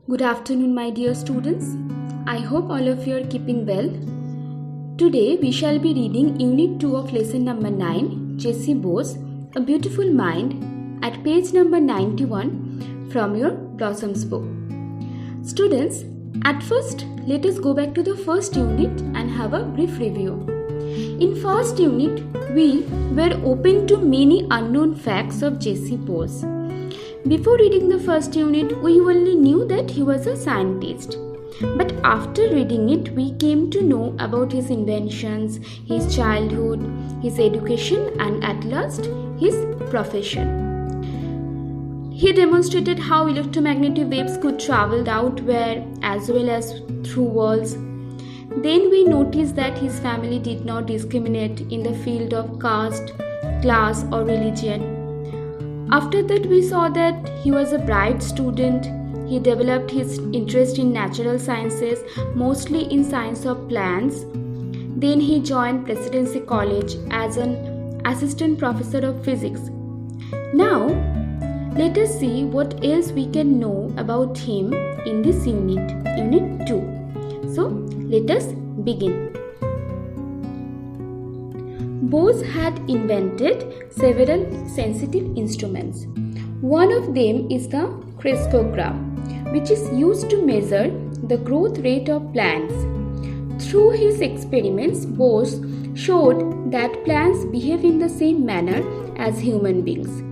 Good afternoon, my dear students. I hope all of you are keeping well. Today we shall be reading Unit 2 of Lesson number 9, J.C. Bose, A Beautiful Mind, at page number 91 from your Blossoms book. Students, at first let us go back to the first unit and have a brief review. In first unit, we were open to many unknown facts of J.C. Bose. Before reading the first unit, we only knew that he was a scientist. But after reading it, we came to know about his inventions, his childhood, his education, and at last, his profession. He demonstrated how electromagnetic waves could travel outward as well as through walls. Then we noticed that his family did not discriminate in the field of caste, class, or religion. After that, we saw that he was a bright student. He developed his interest in natural sciences, mostly in science of plants. Then he joined Presidency College as an assistant professor of physics. Now, let us see what else we can know about him in this unit, Unit 2. So, let us begin. Bose had invented several sensitive instruments. One of them is the crescograph, which is used to measure the growth rate of plants. Through his experiments, Bose showed that plants behave in the same manner as human beings.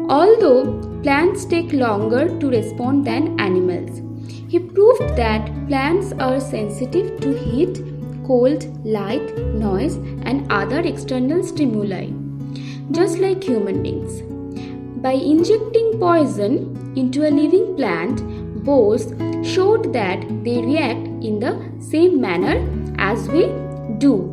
Although plants take longer to respond than animals, he proved that plants are sensitive to heat, cold, light, noise, and other external stimuli, just like human beings. By injecting poison into a living plant, Bose showed that they react in the same manner as we do.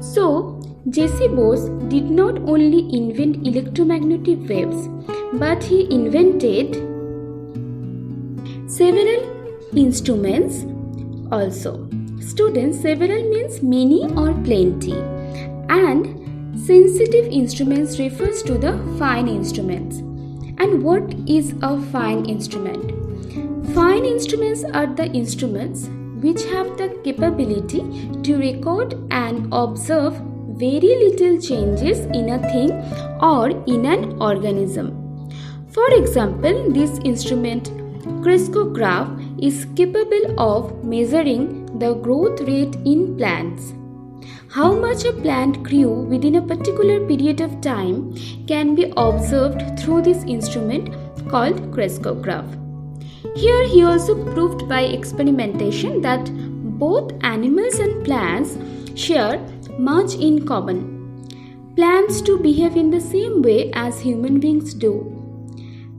So, J.C. Bose did not only invent electromagnetic waves, but he invented several instruments also. Students, several means many or plenty, and sensitive instruments refers to the fine instruments. And what is a fine instrument? Fine instruments are the instruments which have the capability to record and observe very little changes in a thing or in an organism. For example, this instrument, crescograph, is capable of measuring the growth rate in plants. How much a plant grew within a particular period of time can be observed through this instrument called crescograph. Here he also proved by experimentation that both animals and plants share much in common. Plants too behave in the same way as human beings do.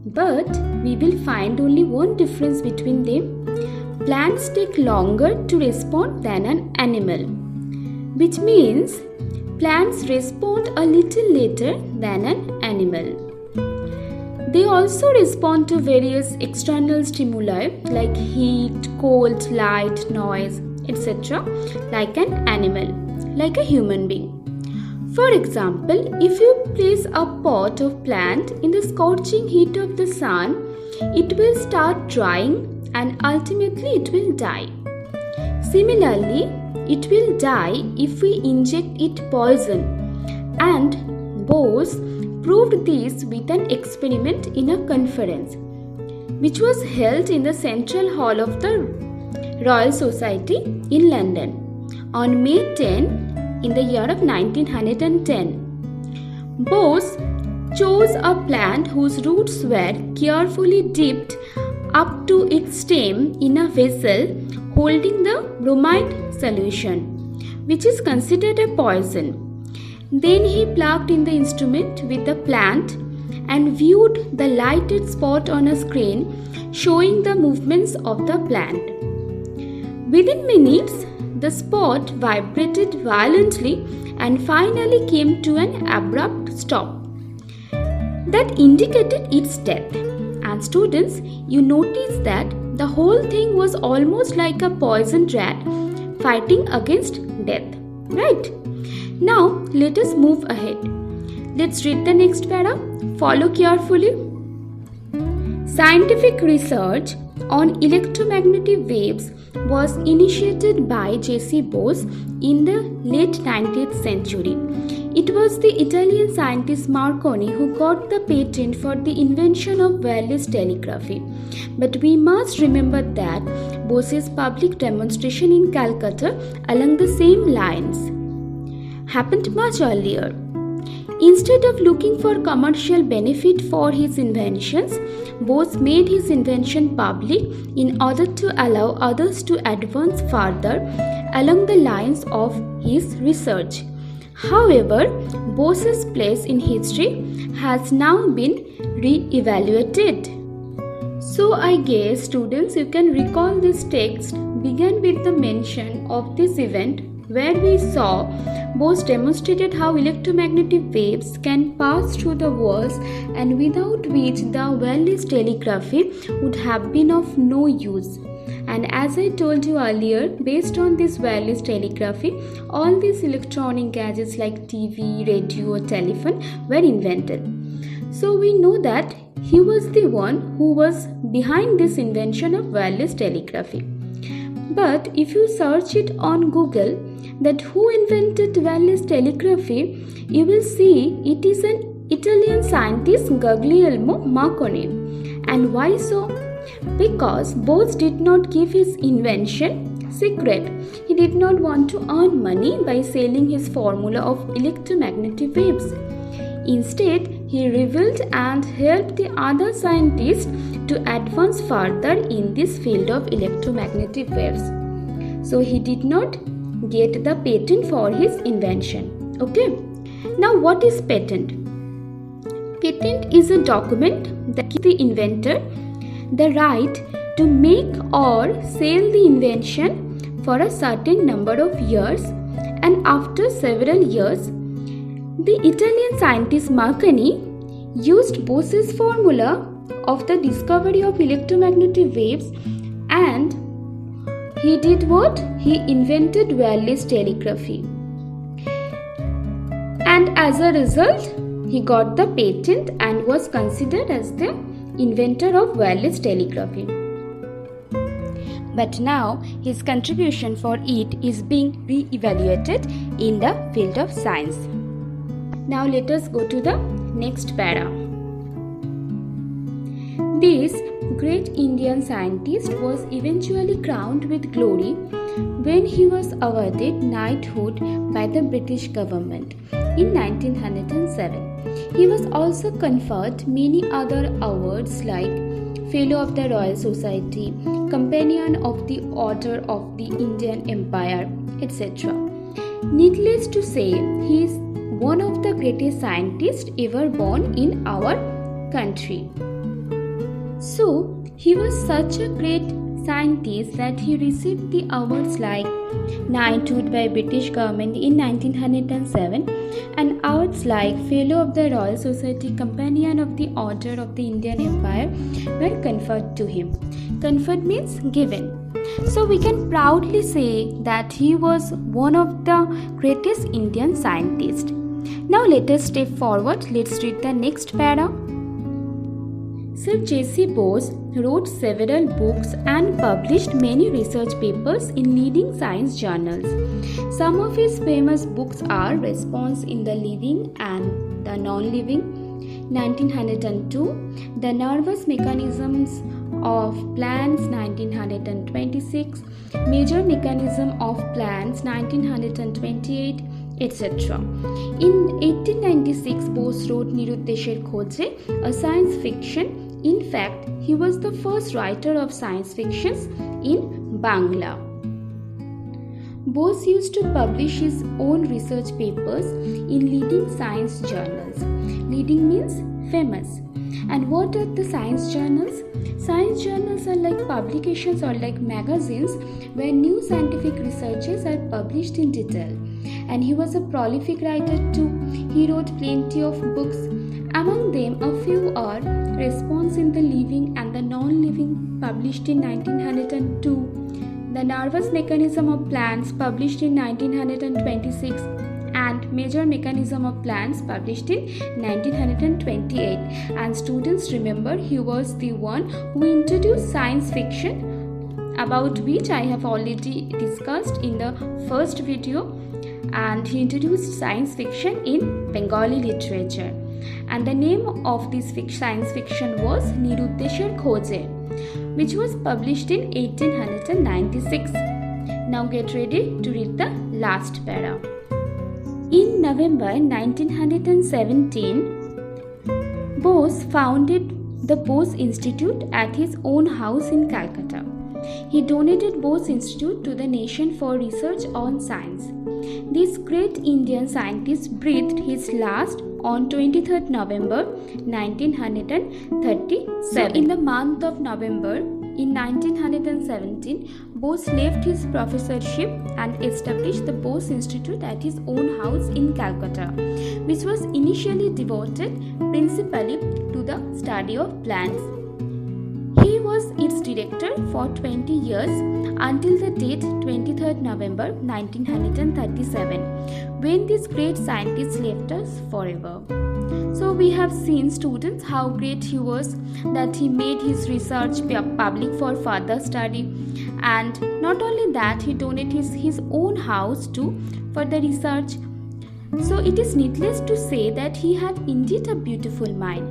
But we will find only one difference between them. Plants take longer to respond than an animal, which means plants respond a little later than an animal. They also respond to various external stimuli like heat, cold, light, noise, etc., like an animal, like a human being. For example, if you place a pot of plant in the scorching heat of the sun, it will start drying and ultimately it will die. Similarly, it will die if we inject it poison, and Bose proved this with an experiment in a conference which was held in the Central Hall of the Royal Society in London on May 10 in the year of 1910. Bose chose a plant whose roots were carefully dipped up to its stem in a vessel holding the bromide solution, which is considered a poison. Then he plugged in the instrument with the plant and viewed the lighted spot on a screen showing the movements of the plant. Within minutes, the spot vibrated violently and finally came to an abrupt stop. That indicated its death. And students, you notice that the whole thing was almost like a poisoned rat fighting against death, right? Now, let us move ahead. Let's read the next para. Follow carefully. Scientific research on electromagnetic waves was initiated by J.C. Bose in the late 19th century. It was the Italian scientist Marconi who got the patent for the invention of wireless telegraphy. But we must remember that Bose's public demonstration in Calcutta along the same lines happened much earlier. Instead of looking for commercial benefit for his inventions, Bose made his invention public in order to allow others to advance further along the lines of his research. However, Bose's place in history has now been re-evaluated. So I guess students, you can recall this text began with the mention of this event where we saw Bose demonstrated how electromagnetic waves can pass through the walls and without which the wireless telegraphy would have been of no use. And as I told you earlier, based on this wireless telegraphy, all these electronic gadgets like TV, radio, telephone were invented. So we know that he was the one who was behind this invention of wireless telegraphy. But if you search it on Google, that who invented wireless telegraphy, you will see it is an Italian scientist Guglielmo Marconi. And why so? Because Bose did not keep his invention secret. He did not want to earn money by selling his formula of electromagnetic waves. Instead, he revealed and helped the other scientists to advance further in this field of electromagnetic waves. So he did not get the patent for his invention. Okay. Now what is patent? Patent is a document that gives the inventor the right to make or sell the invention for a certain number of years, and after several years, the Italian scientist Marconi used Bose's formula of the discovery of electromagnetic waves, and he did what? He invented wireless telegraphy. And as a result, he got the patent and was considered as the inventor of wireless telegraphy. But now his contribution for it is being re-evaluated in the field of science. Now let us go to the next para. This great Indian scientist was eventually crowned with glory when he was awarded knighthood by the British government in 1907. He was also conferred many other awards like Fellow of the Royal Society, Companion of the Order of the Indian Empire, etc. Needless to say, he is one of the greatest scientists ever born in our country. So, he was such a great scientist that he received the awards like knighthood by British government in 1907 and awards like Fellow of the Royal Society, Companion of the Order of the Indian Empire were conferred to him. Conferred means given. So we can proudly say that he was one of the greatest Indian scientists. Now let us step forward. Let's read the next para. Sir J.C. Bose wrote several books and published many research papers in leading science journals. Some of his famous books are Response in the Living and the Non-Living, 1902, The Nervous Mechanisms of Plants, 1926, Major Mechanism of Plants, 1928, etc. In 1896, Bose wrote Niruddesher Khoje, a science fiction. In fact, he was the first writer of science fictions in Bangla. Bose used to publish his own research papers in leading science journals. Leading means famous. And what are the science journals? Science journals are like publications or like magazines where new scientific researches are published in detail. And he was a prolific writer too. He wrote plenty of books. Among them, a few are Response in the Living and the Non-Living, published in 1902, The Nervous Mechanism of Plants, published in 1926, and Major Mechanism of Plants, published in 1928. And students remember he was the one who introduced science fiction, about which I have already discussed in the first video, and he introduced science fiction in Bengali literature. And the name of this science fiction was Niruddeshar Khoje, which was published in 1896. Now get ready to read the last para. In November 1917, Bose founded the Bose Institute at his own house in Calcutta. He donated Bose Institute to the nation for research on science. This great Indian scientist breathed his last on 23rd November 1937. So in the month of November in 1917, Bose left his professorship and established the Bose Institute at his own house in Calcutta, which was initially devoted principally to the study of plants. He was its director for 20 years until the date 23rd November 1937, when this great scientist left us forever. So we have seen, students, how great he was, that he made his research public for further study, and not only that, he donated his own house too for the research. So it is needless to say that he had indeed a beautiful mind.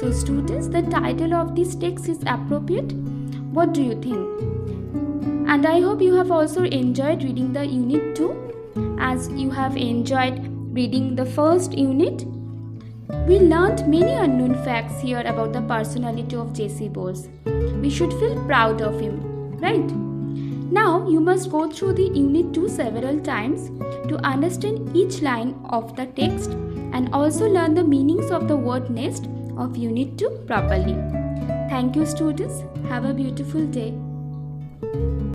So students, the title of this text is appropriate. What do you think? And I hope you have also enjoyed reading the unit 2, as you have enjoyed reading the first unit. We learned many unknown facts here about the personality of J.C. Bose. We should feel proud of him, right? Now you must go through the unit 2 several times to understand each line of the text and also learn the meanings of the word nest of unit 2 properly. Thank you, students. Have a beautiful day.